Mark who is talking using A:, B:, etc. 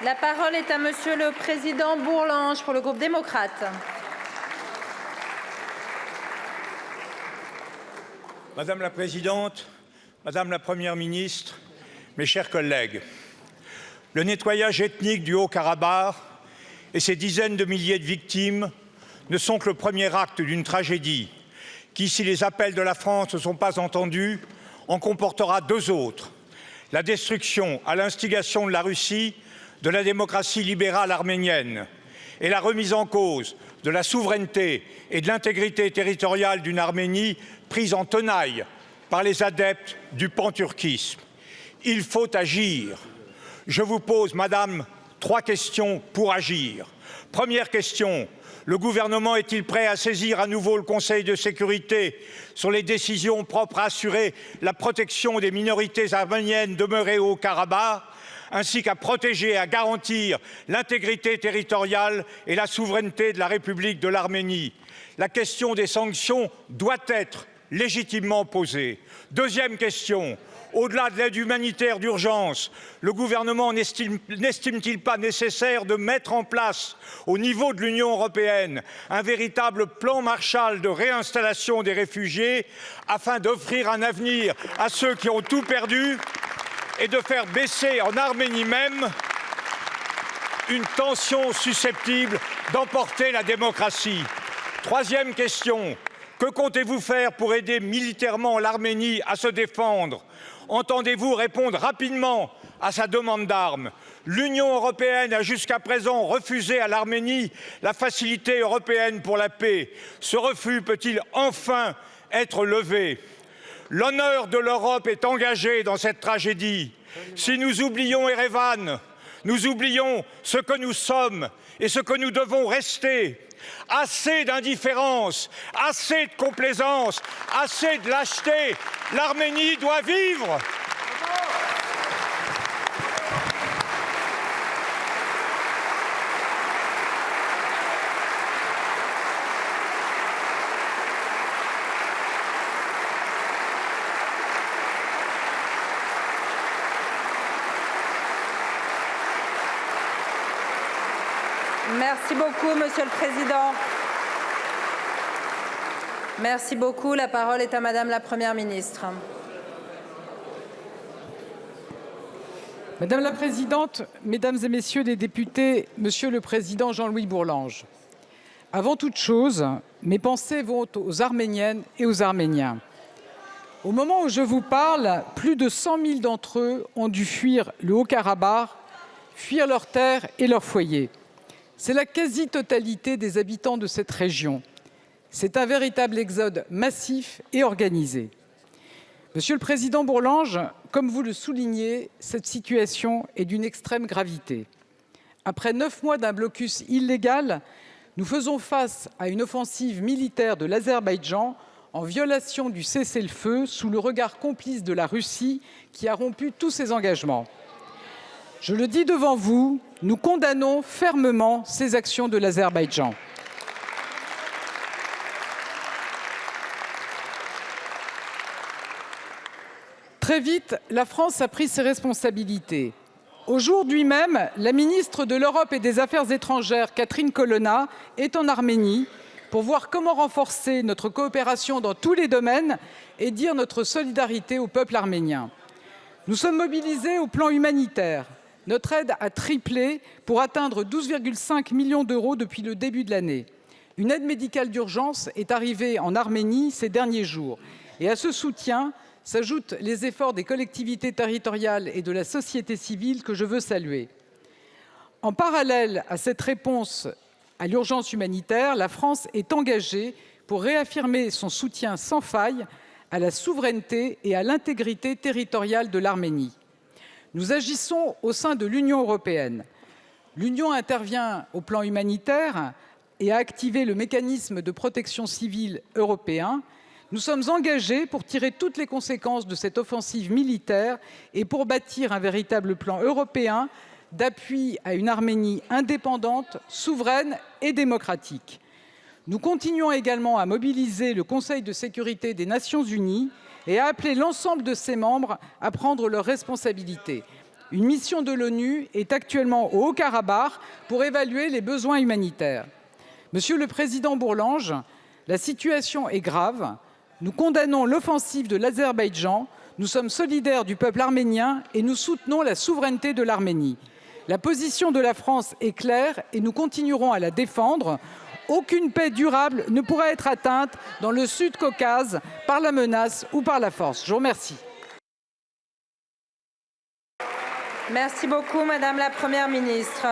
A: La parole est à Monsieur le Président Bourlanges pour le groupe démocrate.
B: Madame la Présidente, Madame la Première ministre, mes chers collègues, le nettoyage ethnique du Haut-Karabakh et ses dizaines de milliers de victimes ne sont que le premier acte d'une tragédie qui, si les appels de la France ne sont pas entendus, en comportera deux autres. La destruction, à l'instigation de la Russie, de la démocratie libérale arménienne et la remise en cause de la souveraineté et de l'intégrité territoriale d'une Arménie prise en tenaille par les adeptes du panturquisme. Il faut agir. Je vous pose, Madame, 3 questions pour agir. Première question, le gouvernement est-il prêt à saisir à nouveau le Conseil de sécurité sur les décisions propres à assurer la protection des minorités arméniennes demeurées au Haut-Karabakh, ainsi qu'à protéger et à garantir l'intégrité territoriale et la souveraineté de la République de l'Arménie? La question des sanctions doit être légitimement posée. Deuxième question, au-delà de l'aide humanitaire d'urgence, le gouvernement n'estime-t-il pas nécessaire de mettre en place, au niveau de l'Union européenne, un véritable plan Marshall de réinstallation des réfugiés afin d'offrir un avenir à ceux qui ont tout perdu et de faire baisser en Arménie même une tension susceptible d'emporter la démocratie? Troisième question, que comptez-vous faire pour aider militairement l'Arménie à se défendre? Entendez-vous répondre rapidement à sa demande d'armes? L'Union européenne a jusqu'à présent refusé à l'Arménie la facilité européenne pour la paix. Ce refus peut-il enfin être levé? L'honneur de l'Europe est engagé dans cette tragédie. Si nous oublions Erevan, nous oublions ce que nous sommes et ce que nous devons rester. Assez d'indifférence, assez de complaisance, assez de lâcheté. L'Arménie doit vivre.
A: Merci beaucoup, Monsieur le Président. Merci beaucoup. La parole est à Madame la Première ministre.
C: Madame la Présidente, Mesdames et Messieurs les députés, Monsieur le Président Jean-Louis Bourlanges, avant toute chose, mes pensées vont aux Arméniennes et aux Arméniens. Au moment où je vous parle, plus de 100 000 d'entre eux ont dû fuir le Haut-Karabakh, fuir leurs terres et leurs foyers. C'est la quasi-totalité des habitants de cette région. C'est un véritable exode massif et organisé. Monsieur le Président Bourlanges, comme vous le soulignez, cette situation est d'une extrême gravité. Après 9 mois d'un blocus illégal, nous faisons face à une offensive militaire de l'Azerbaïdjan en violation du cessez-le-feu sous le regard complice de la Russie qui a rompu tous ses engagements. Je le dis devant vous, nous condamnons fermement ces actions de l'Azerbaïdjan. Très vite, la France a pris ses responsabilités. Aujourd'hui même, la ministre de l'Europe et des Affaires étrangères, Catherine Colonna, est en Arménie pour voir comment renforcer notre coopération dans tous les domaines et dire notre solidarité au peuple arménien. Nous sommes mobilisés au plan humanitaire. Notre aide a triplé pour atteindre 12,5 millions d'euros depuis le début de l'année. Une aide médicale d'urgence est arrivée en Arménie ces derniers jours. Et à ce soutien s'ajoutent les efforts des collectivités territoriales et de la société civile que je veux saluer. En parallèle à cette réponse à l'urgence humanitaire, la France est engagée pour réaffirmer son soutien sans faille à la souveraineté et à l'intégrité territoriale de l'Arménie. Nous agissons au sein de l'Union européenne. L'Union intervient au plan humanitaire et a activé le mécanisme de protection civile européen. Nous sommes engagés pour tirer toutes les conséquences de cette offensive militaire et pour bâtir un véritable plan européen d'appui à une Arménie indépendante, souveraine et démocratique. Nous continuons également à mobiliser le Conseil de sécurité des Nations unies et à appeler l'ensemble de ses membres à prendre leurs responsabilités. Une mission de l'ONU est actuellement au Haut-Karabakh pour évaluer les besoins humanitaires. Monsieur le président Bourlange, la situation est grave. Nous condamnons l'offensive de l'Azerbaïdjan. Nous sommes solidaires du peuple arménien et nous soutenons la souveraineté de l'Arménie. La position de la France est claire et nous continuerons à la défendre. Aucune paix durable ne pourra être atteinte dans le Sud-Caucase par la menace ou par la force. Je vous remercie.
A: Merci beaucoup, Madame la Première ministre.